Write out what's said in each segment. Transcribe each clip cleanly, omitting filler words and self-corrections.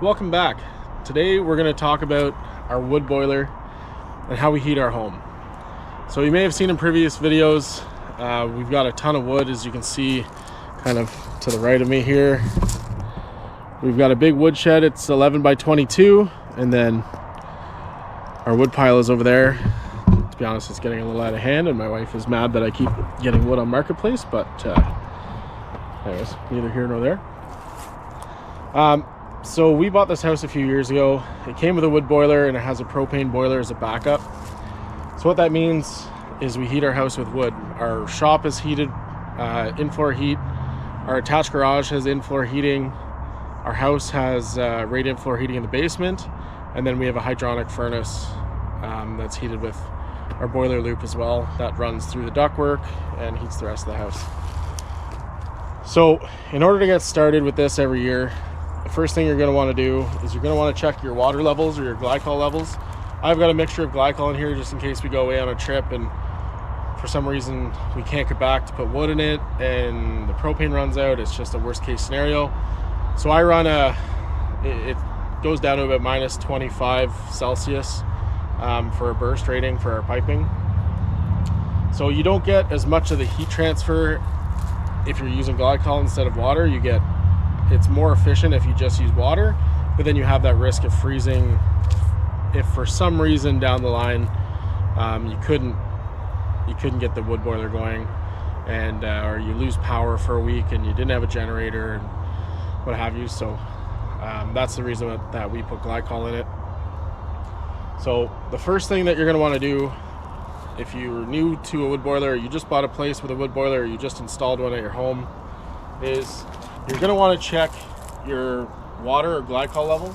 Welcome back. Today we're going to talk about our wood boiler and how we heat our home. So you may have seen in previous videos, we've got a ton of wood, as you can see kind of to the right of me here. We've got a big wood shed. It's 11 by 22, and then our wood pile is over there. To be honest, it's getting a little out of hand, and my wife is mad that I keep getting wood on Marketplace, but anyways, neither here nor there. So we bought this house a few years ago. It came with a wood boiler and it has a propane boiler as a backup. So what that means is we heat our house with wood. Our shop is heated, in-floor heat. Our attached garage has in-floor heating. Our house has radiant floor heating in the basement. And then we have a hydronic furnace that's heated with our boiler loop as well. That runs through the ductwork and heats the rest of the house. So in order to get started with this every year, the first thing you're going to want to do is you're going to want to check your water levels or your glycol levels. I've got a mixture of glycol in here just in case we go away on a trip and for some reason we can't get back to put wood in it and the propane runs out. It's just a worst case scenario. So I run it goes down to about minus 25 Celsius for a burst rating for our piping. So you don't get as much of the heat transfer if you're using glycol instead of water. It's more efficient if you just use water, but then you have that risk of freezing if for some reason down the line you couldn't get the wood boiler going, and or you lose power for a week and you didn't have a generator and what have you. So that's the reason that we put glycol in it. So the first thing that you're going to want to do if you're new to a wood boiler, or you just bought a place with a wood boiler, or you just installed one at your home, is you're going to want to check your water or glycol level.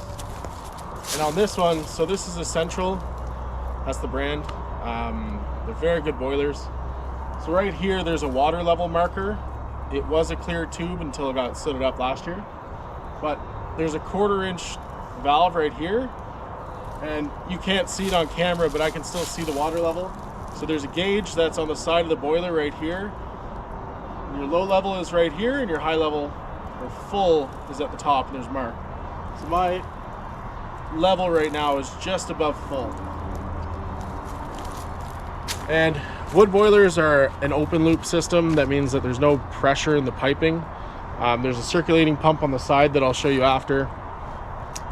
And on this one, so this is Essential, that's the brand. They're very good boilers. So right here there's a water level marker. It was a clear tube until it got sooted up last year, but there's a 1/4 inch valve right here, and you can't see it on camera, but I can still see the water level. So there's a gauge that's on the side of the boiler right here. Your low level is right here, and your high level or full is at the top, and there's mark. So my level right now is just above full. And wood boilers are an open loop system. That means that there's no pressure in the piping. There's a circulating pump on the side that I'll show you after.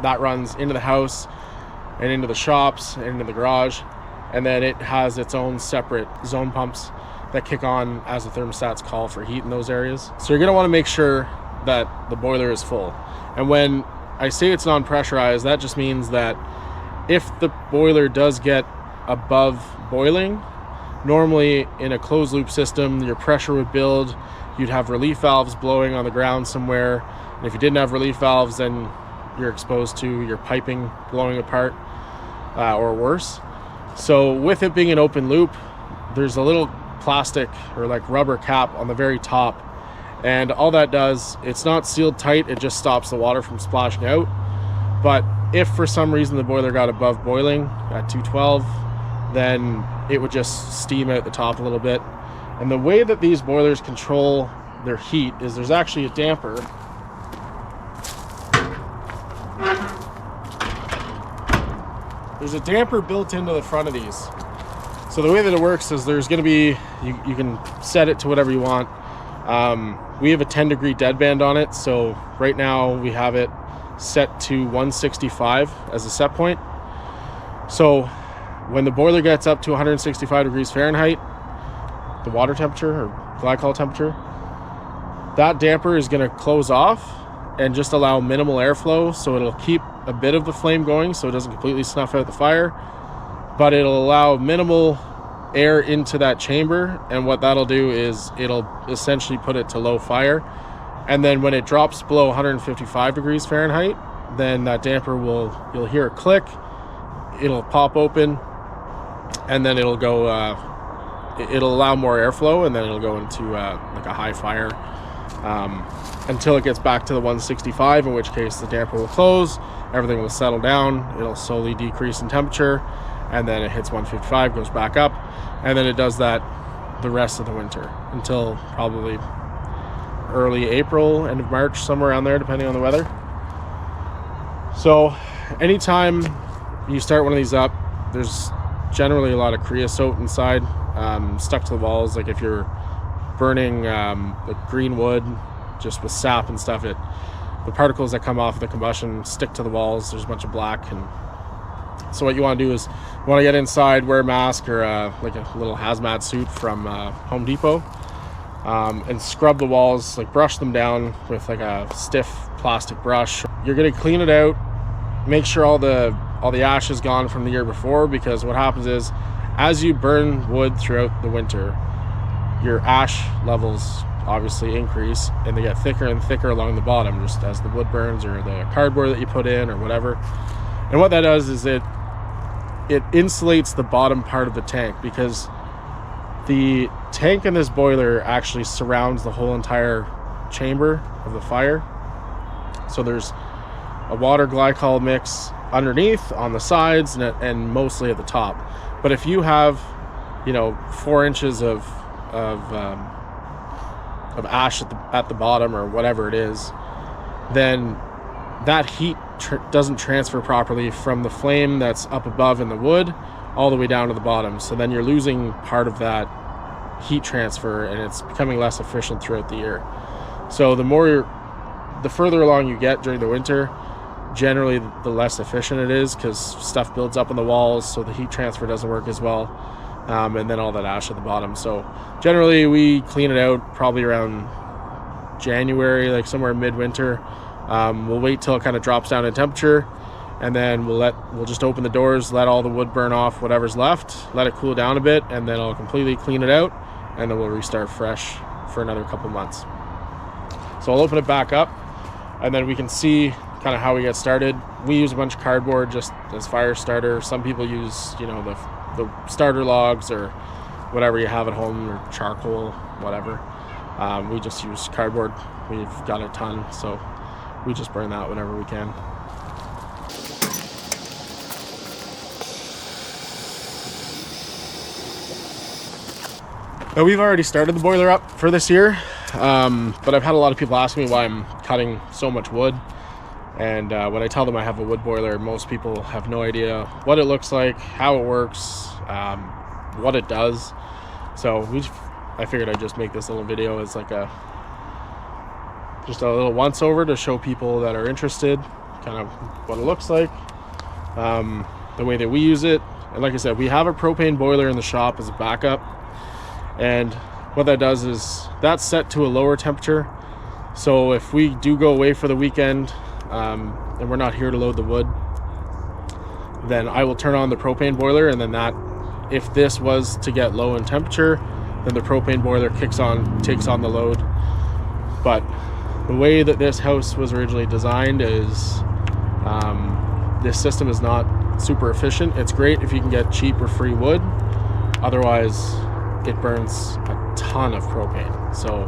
That runs into the house and into the shops and into the garage. And then it has its own separate zone pumps that kick on as the thermostats call for heat in those areas. So you're going to want to make sure that the boiler is full. And when I say it's non-pressurized, that just means that if the boiler does get above boiling, normally in a closed loop system, your pressure would build. You'd have relief valves blowing on the ground somewhere. And if you didn't have relief valves, then you're exposed to your piping blowing apart or worse. So with it being an open loop, there's a little plastic or like rubber cap on the very top, and all that does, it's not sealed tight, it just stops the water from splashing out. But if for some reason the boiler got above boiling at 212, then it would just steam out the top a little bit. And the way that these boilers control their heat is there's actually a damper. There's a damper built into the front of these. So the way that it works is there's going to be, you can set it to whatever you want. We have a 10-degree deadband on it. So right now we have it set to 165 as a set point. So when the boiler gets up to 165 degrees Fahrenheit, the water temperature or glycol temperature, that damper is going to close off and just allow minimal airflow. So it'll keep a bit of the flame going so it doesn't completely snuff out the fire, but it'll allow minimal air into that chamber. And what that'll do is it'll essentially put it to low fire. And then when it drops below 155 degrees Fahrenheit, then that damper you'll hear a click, it'll pop open, and then it'll go, it'll allow more airflow, and then it'll go into like a high fire until it gets back to the 165, in which case the damper will close, everything will settle down, it'll slowly decrease in temperature, and then it hits 155, goes back up, and then it does that the rest of the winter until probably early April, end of March, somewhere around there, depending on the weather. So anytime you start one of these up, there's generally a lot of creosote inside, stuck to the walls. Like if you're burning like green wood just with sap and stuff, the particles that come off of the combustion stick to the walls. There's a bunch of black. And so what you want to do is you want to get inside, wear a mask or like a little hazmat suit from Home Depot, and scrub the walls, like brush them down with like a stiff plastic brush. You're going to clean it out, make sure all the ash is gone from the year before, because what happens is as you burn wood throughout the winter, your ash levels obviously increase and they get thicker and thicker along the bottom just as the wood burns, or the cardboard that you put in or whatever. And what that does is it insulates the bottom part of the tank, because the tank in this boiler actually surrounds the whole entire chamber of the fire. So there's a water glycol mix underneath, on the sides, and mostly at the top. But if you have 4 inches of ash at the bottom or whatever it is, then that heat doesn't transfer properly from the flame that's up above in the wood all the way down to the bottom. So then you're losing part of that heat transfer, and it's becoming less efficient throughout the year. So the further along you get during the winter, generally the less efficient it is, because stuff builds up on the walls, so the heat transfer doesn't work as well, and then all that ash at the bottom. So generally we clean it out probably around January, like somewhere midwinter. We'll wait till it kind of drops down in temperature, and then we'll just open the doors, let all the wood burn off whatever's left, let it cool down a bit, and then I'll completely clean it out, and then we'll restart fresh for another couple months. So I'll open it back up, and then we can see kind of how we get started. We use a bunch of cardboard just as fire starter. Some people use the starter logs or whatever you have at home, or charcoal, whatever. We just use cardboard. We've got a ton, so we just burn that whenever we can. Now, we've already started the boiler up for this year, but I've had a lot of people ask me why I'm cutting so much wood. And when I tell them I have a wood boiler, most people have no idea what it looks like, how it works, what it does. So I figured I'd just make this little video as like just a little once over to show people that are interested kind of what it looks like, the way that we use it. And like I said, we have a propane boiler in the shop as a backup, and what that does is that's set to a lower temperature. So if we do go away for the weekend, and we're not here to load the wood, then I will turn on the propane boiler, and then if this was to get low in temperature, then the propane boiler takes on the load. But the way that this house was originally designed is this system is not super efficient. It's great if you can get cheap or free wood, otherwise it burns a ton of propane. So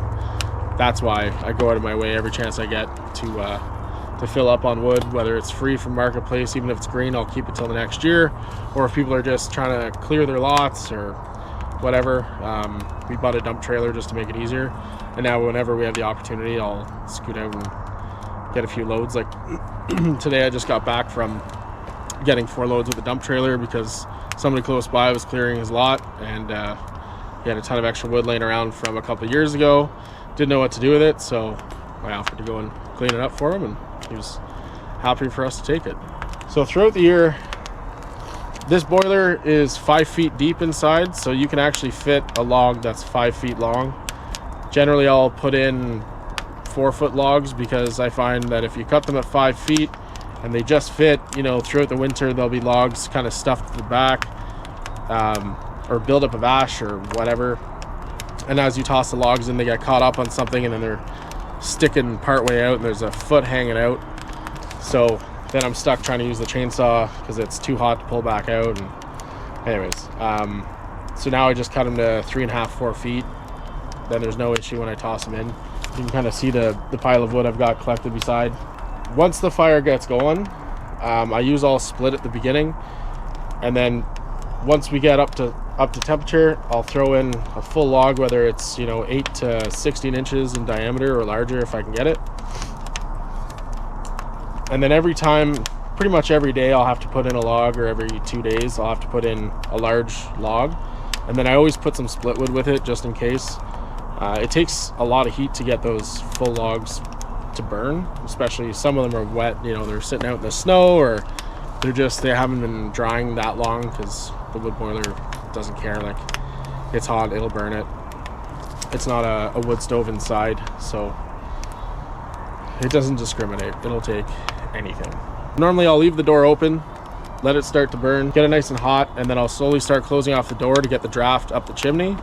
that's why I go out of my way every chance I get to fill up on wood, whether it's free from Marketplace. Even if it's green, I'll keep it till the next year, or if people are just trying to clear their lots or whatever. We bought a dump trailer just to make it easier, and now whenever we have the opportunity, I'll scoot out and get a few loads. Like today I just got back from getting 4 loads with a dump trailer because somebody close by was clearing his lot, and he had a ton of extra wood laying around from a couple of years ago. Didn't know what to do with it, so I offered to go and clean it up for him, and he was happy for us to take it. So throughout the year, this boiler is 5 feet deep inside, so you can actually fit a log that's 5 feet long. Generally, I'll put in 4-foot logs, because I find that if you cut them at 5 feet and they just fit, throughout the winter, there'll be logs kind of stuffed to the back, or buildup of ash or whatever. And as you toss the logs in, they get caught up on something, and then they're sticking part way out, and there's a foot hanging out. So then I'm stuck trying to use the chainsaw because it's too hot to pull back out. And anyways, so now I just cut them to 3.5, 4 feet. Then there's no issue when I toss them in. You can kind of see the pile of wood I've got collected beside. Once the fire gets going, I use all split at the beginning, and then once we get up to temperature, I'll throw in a full log, whether it's 8 to 16 inches in diameter or larger if I can get it. And then every time pretty much every day I'll have to put in a log, or every 2 days I'll have to put in a large log. And then I always put some split wood with it just in case. It takes a lot of heat to get those full logs to burn, especially some of them are wet, you know, they're sitting out in the snow, or they haven't been drying that long, because the wood boiler doesn't care. Like, it's hot, it'll burn it. It's not a wood stove inside, so it doesn't discriminate. It'll take anything. Normally I'll leave the door open, let it start to burn, get it nice and hot, and then I'll slowly start closing off the door to get the draft up the chimney,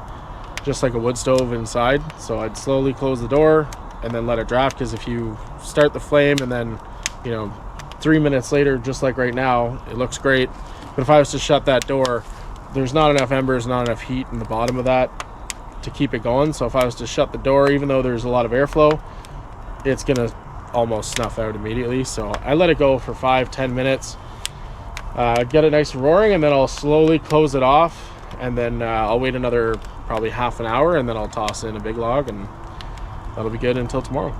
just like a wood stove inside. So I'd slowly close the door and then let it draft, because if you start the flame and then, you know, 3 minutes later, just like right now, it looks great. But if I was to shut that door, there's not enough embers, not enough heat in the bottom of that to keep it going. So if I was to shut the door, even though there's a lot of airflow, it's gonna almost snuff out immediately. So I let it go for 5-10 minutes, get it nice and roaring, and then I'll slowly close it off, and then I'll wait another probably half an hour, and then I'll toss in a big log, and that'll be good until tomorrow.